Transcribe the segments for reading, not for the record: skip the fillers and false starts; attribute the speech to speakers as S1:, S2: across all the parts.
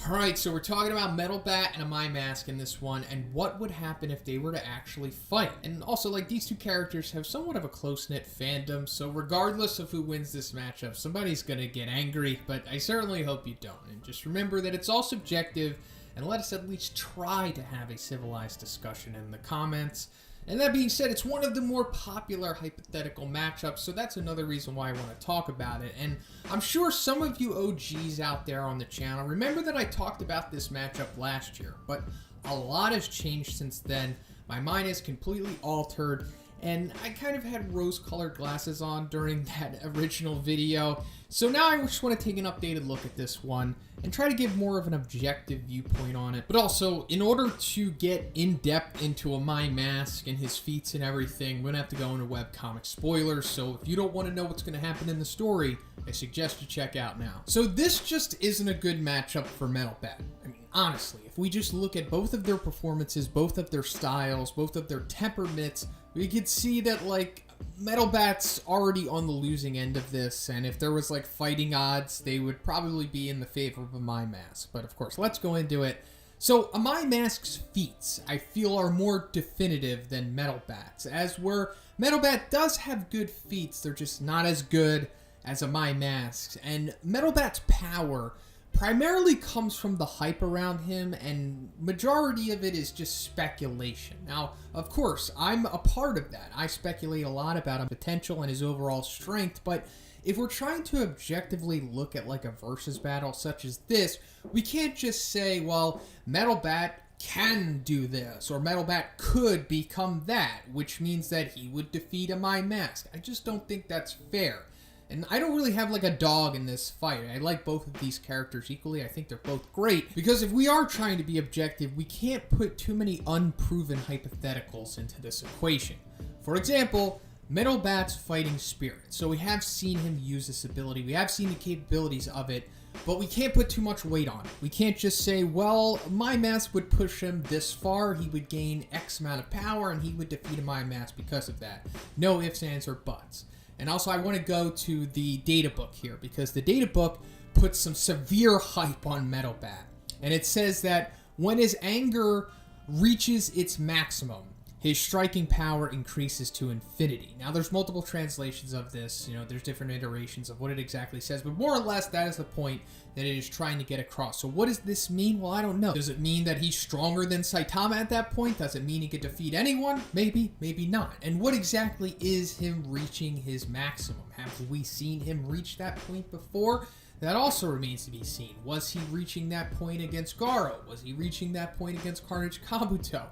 S1: Alright, so we're talking about Metal Bat and Amai Mask in this one, and what would happen if they were to actually fight. And also, like, these two characters have somewhat of a close-knit fandom, so regardless of who wins this matchup, somebody's gonna get angry, but I certainly hope you don't. And just remember that it's all subjective, and let us at least try to have a civilized discussion in the comments. And that being said, it's one of the more popular hypothetical matchups, so that's another reason why I want to talk about it. And I'm sure some of you OGs out there on the channel remember that I talked about this matchup last year, but a lot has changed since then. My mind is completely altered, and I kind of had rose-colored glasses on during that original video. So now I just want to take an updated look at this one and try to give more of an objective viewpoint on it. But also, in order to get in-depth into Amai Mask and his feats and everything, we're going to have to go into webcomic spoilers. So if you don't want to know what's going to happen in the story, I suggest you check out now. So this just isn't a good matchup for Metal Bat. I mean, honestly, if we just look at both of their performances, both of their styles, both of their temperaments, we could see that, like, Metal Bat's already on the losing end of this, and if there was, like, fighting odds, they would probably be in the favor of Amai Mask. But, of course, let's go into it. So, Amai Mask's feats, I feel, are more definitive than Metal Bat's, as where Metal Bat does have good feats, they're just not as good as Amai Mask's. And Metal Bat's power primarily comes from the hype around him, and majority of it is just speculation. Now, of course, I'm a part of that. I speculate a lot about his potential and his overall strength, but if we're trying to objectively look at like a versus battle such as this, we can't just say, well, Metal Bat can do this, or Metal Bat could become that, which means that he would defeat Amai Mask. I just don't think that's fair. And I don't really have like a dog in this fight. I like both of these characters equally. I think they're both great. Because if we are trying to be objective, we can't put too many unproven hypotheticals into this equation. For example, Metal Bat's fighting spirit. So we have seen him use this ability. We have seen the capabilities of it. But we can't put too much weight on it. We can't just say, well, Amai Mask would push him this far. He would gain X amount of power and he would defeat Amai Mask because of that. No ifs, ands, or buts. And also, I want to go to the data book here, because the data book puts some severe hype on Metal Bat. And it says that when his anger reaches its maximum, his striking power increases to infinity. Now, there's multiple translations of this. You know, there's different iterations of what it exactly says. But more or less, that is the point that it is trying to get across. So what does this mean? Well, I don't know. Does it mean that he's stronger than Saitama at that point? Does it mean he could defeat anyone? Maybe, maybe not. And what exactly is him reaching his maximum? Have we seen him reach that point before? That also remains to be seen. Was he reaching that point against Garo? Was he reaching that point against Carnage Kabuto?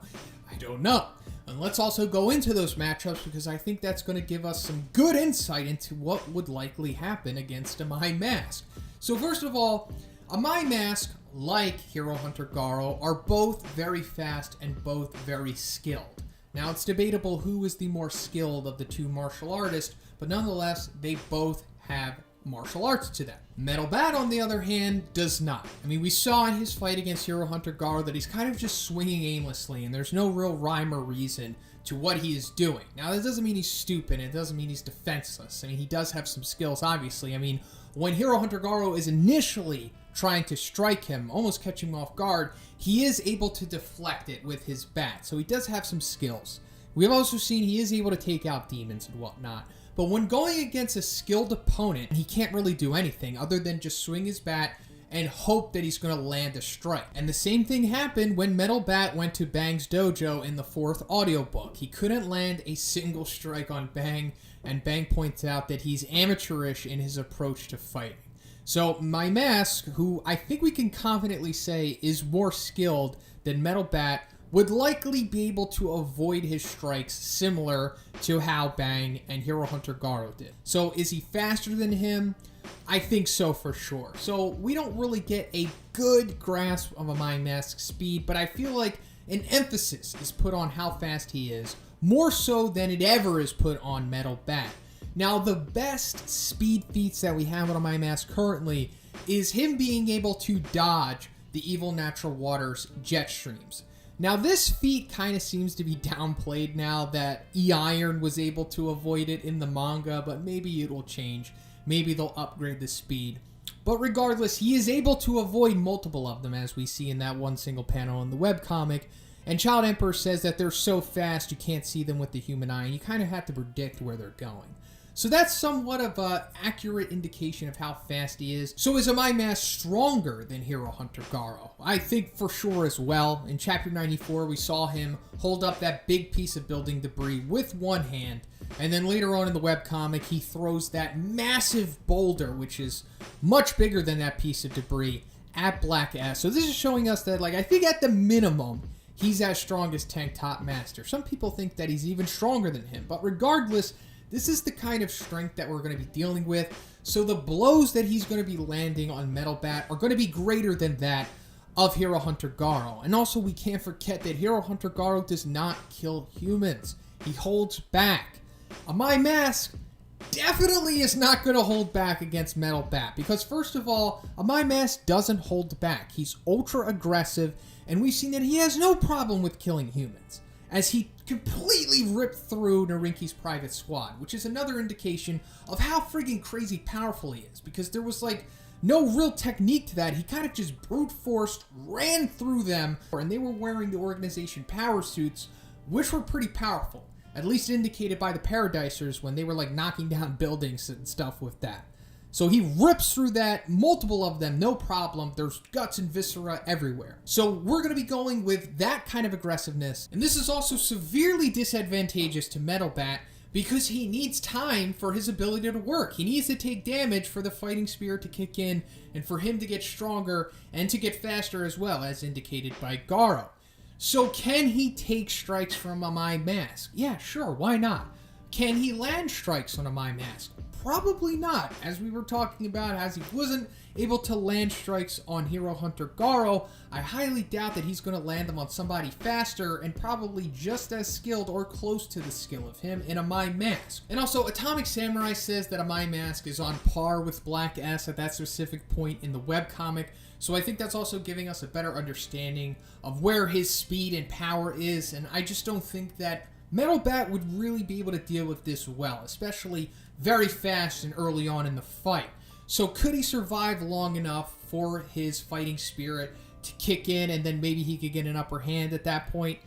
S1: I don't know. And let's also go into those matchups, because I think that's going to give us some good insight into what would likely happen against Amai Mask. So first of all, Amai Mask, like Hero Hunter Garo, are both very fast and both very skilled. Now, it's debatable who is the more skilled of the two martial artists, but nonetheless, they both have martial arts to them. Metal Bat, on the other hand, does not. I mean, we saw in his fight against Hero Hunter Garo that he's kind of just swinging aimlessly, and there's no real rhyme or reason to what he is doing. Now, that doesn't mean he's stupid, it doesn't mean he's defenseless. I mean, he does have some skills, obviously. I mean, when Hero Hunter Garo is initially trying to strike him, almost catching him off guard, he is able to deflect it with his bat, so he does have some skills. We've also seen he is able to take out demons and whatnot. But when going against a skilled opponent, he can't really do anything other than just swing his bat and hope that he's going to land a strike. And the same thing happened when Metal Bat went to Bang's dojo in the 4th audiobook. He couldn't land a single strike on Bang, and Bang points out that he's amateurish in his approach to fighting. So Amai Mask, who I think we can confidently say is more skilled than Metal Bat, would likely be able to avoid his strikes similar to how Bang and Hero Hunter Garo did. So is he faster than him? I think so for sure. So we don't really get a good grasp of Amai Mask's speed, but I feel like an emphasis is put on how fast he is, more so than it ever is put on Metal Bat. Now, the best speed feats that we have on Amai Mask currently is him being able to dodge the Evil Natural Water's jet streams. Now, this feat kind of seems to be downplayed now that E-Iron was able to avoid it in the manga, but maybe it will change. Maybe they'll upgrade the speed. But regardless, he is able to avoid multiple of them, as we see in that one single panel in the webcomic. And Child Emperor says that they're so fast you can't see them with the human eye, and you kind of have to predict where they're going. So that's somewhat of an accurate indication of how fast he is. So is Amai Mask stronger than Hero Hunter Garo? I think for sure as well. In Chapter 94, we saw him hold up that big piece of building debris with one hand. And then later on in the webcomic, he throws that massive boulder, which is much bigger than that piece of debris, at Black S. So this is showing us that, like, I think at the minimum, he's as strong as Tank Top Master. Some people think that he's even stronger than him. But regardless, this is the kind of strength that we're going to be dealing with. So the blows that he's going to be landing on Metal Bat are going to be greater than that of Hero Hunter Garo. And also, we can't forget that Hero Hunter Garo does not kill humans. He holds back. Amai Mask definitely is not going to hold back against Metal Bat. Because first of all, Amai Mask doesn't hold back. He's ultra aggressive. And we've seen that he has no problem with killing humans, as he completely ripped through Narinki's private squad, which is another indication of how friggin' crazy powerful he is, because there was, like, no real technique to that. He kind of just brute forced, ran through them, and they were wearing the organization power suits, which were pretty powerful, at least indicated by the Paradisers when they were, like, knocking down buildings and stuff with that. So he rips through that, multiple of them, no problem. There's guts and viscera everywhere. So we're going to be going with that kind of aggressiveness. And this is also severely disadvantageous to Metal Bat because he needs time for his ability to work. He needs to take damage for the fighting spirit to kick in and for him to get stronger and to get faster as well, as indicated by Garo. So can he take strikes from Amai Mask? Yeah, sure, why not? Can he land strikes on Amai Mask? Probably not, as we were talking about, as he wasn't able to land strikes on Hero Hunter Garo. I highly doubt that he's going to land them on somebody faster and probably just as skilled or close to the skill of him in Amai Mask. And also, Atomic Samurai says that Amai Mask is on par with Black S at that specific point in the webcomic, so I think that's also giving us a better understanding of where his speed and power is, and I just don't think that Metal Bat would really be able to deal with this well, especially very fast and early on in the fight. So could he survive long enough for his fighting spirit to kick in and then maybe he could get an upper hand at that point?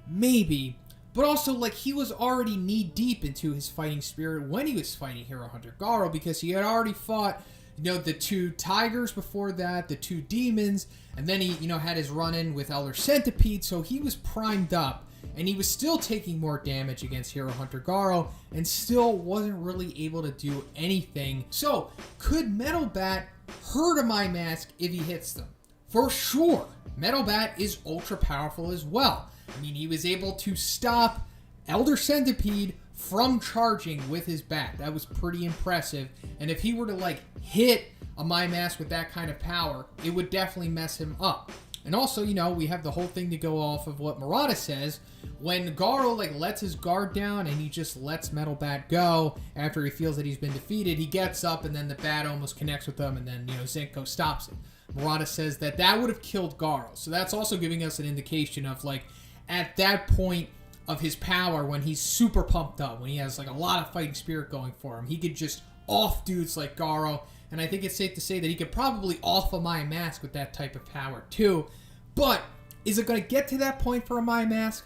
S1: Maybe. But also, like, he was already knee-deep into his fighting spirit when he was fighting Hero Hunter Garo, because he had already fought, you know, the two tigers before that, the two demons, and then he, you know, had his run-in with Elder Centipede, so he was primed up. And he was still taking more damage against Hero Hunter Garo and still wasn't really able to do anything. So, could Metal Bat hurt Amai Mask if he hits them? For sure. Metal Bat is ultra powerful as well. I mean, he was able to stop Elder Centipede from charging with his bat. That was pretty impressive. And if he were to, like, hit Amai Mask with that kind of power, it would definitely mess him up. And also, you know, we have the whole thing to go off of what Murata says. When Garo, like, lets his guard down and he just lets Metal Bat go after he feels that he's been defeated, he gets up and then the bat almost connects with him and then, you know, Zenko stops it. Murata says that that would have killed Garo. So that's also giving us an indication of, like, at that point of his power, when he's super pumped up, when he has, like, a lot of fighting spirit going for him, he could just off dudes like Garo. And I think it's safe to say that he could probably off Amai Mask with that type of power too. But is it going to get to that point for Amai Mask?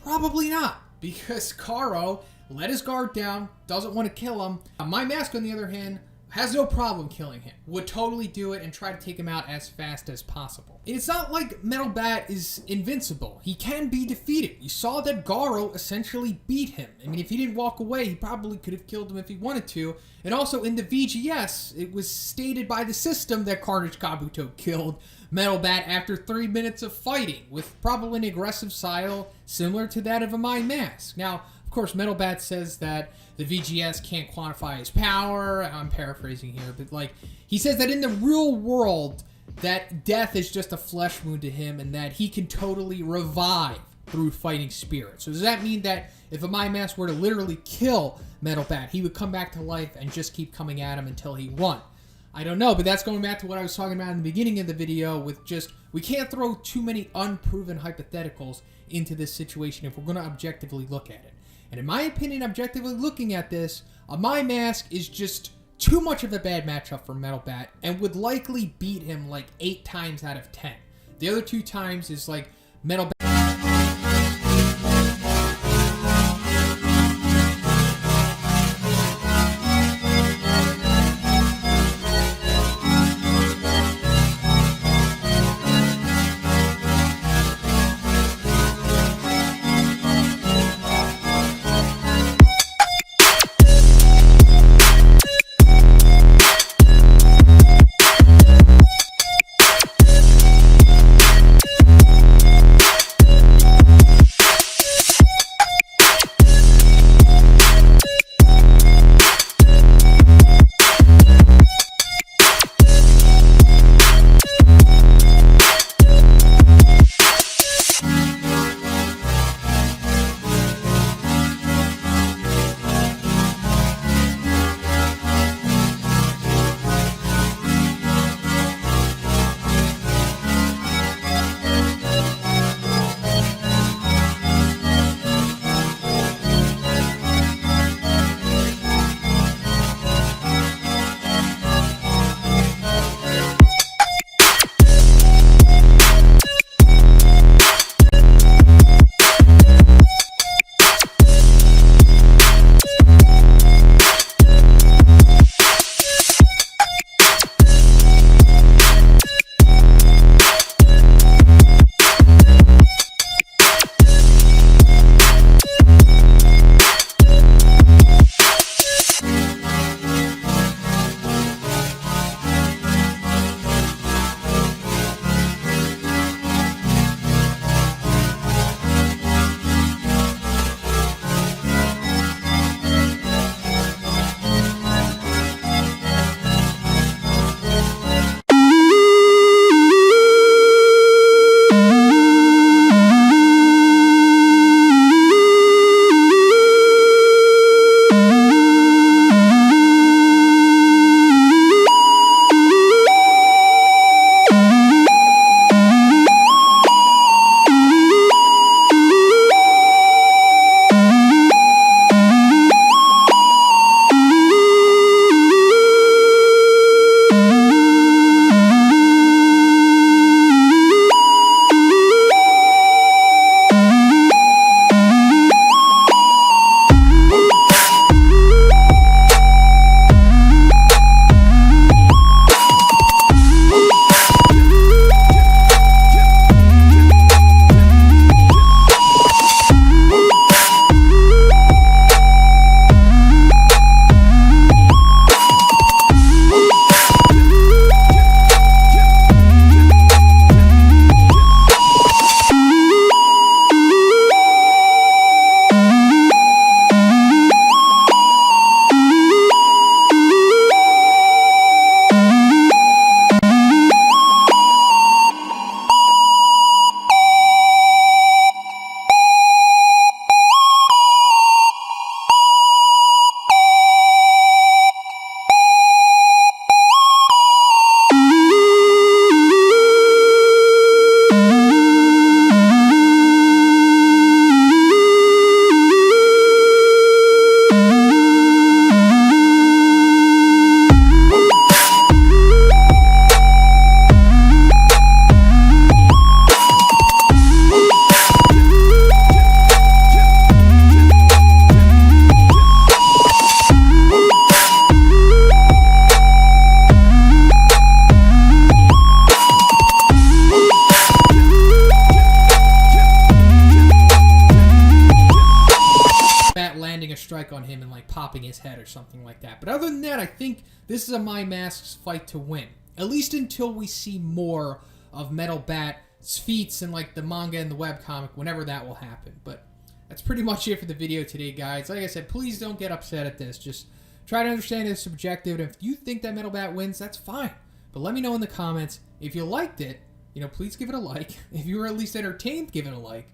S1: Probably not, because Garo let his guard down, doesn't want to kill him. Amai Mask, on the other hand, has no problem killing him. Would totally do it and try to take him out as fast as possible. It's not like Metal Bat is invincible. He can be defeated. You saw that Garo essentially beat him. I mean, if he didn't walk away, he probably could have killed him if he wanted to. And also in the VGS, it was stated by the system that Carnage Kabuto killed Metal Bat after 3 minutes of fighting, with probably an aggressive style similar to that of Amai Mask. Now, of course, Metal Bat says that the VGS can't quantify his power. I'm paraphrasing here, but, like, he says that in the real world, that death is just a flesh wound to him and that he can totally revive through fighting spirit. So does that mean that if Amai Mask were to literally kill Metal Bat, he would come back to life and just keep coming at him until he won? I don't know, but that's going back to what I was talking about in the beginning of the video with just, we can't throw too many unproven hypotheticals into this situation if we're going to objectively look at it. And in my opinion, objectively looking at this, Amai Mask is just too much of a bad matchup for Metal Bat and would likely beat him like 8 times out of 10. The other 2 times is like Metal Bat. landing a strike on him and like popping his head or something like that. But other than that, I think this is Amai Mask's fight to win. At least until we see more of Metal Bat's feats in like the manga and the webcomic, whenever that will happen. But that's pretty much it for the video today, guys. Like I said, please don't get upset at this. Just try to understand it's subjective. And if you think that Metal Bat wins, that's fine. But let me know in the comments. If you liked it, please give it a like. If you were at least entertained, give it a like.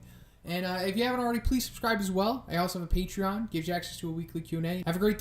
S1: And if you haven't already, please subscribe as well. I also have a Patreon. Gives you access to a weekly Q&A. Have a great day.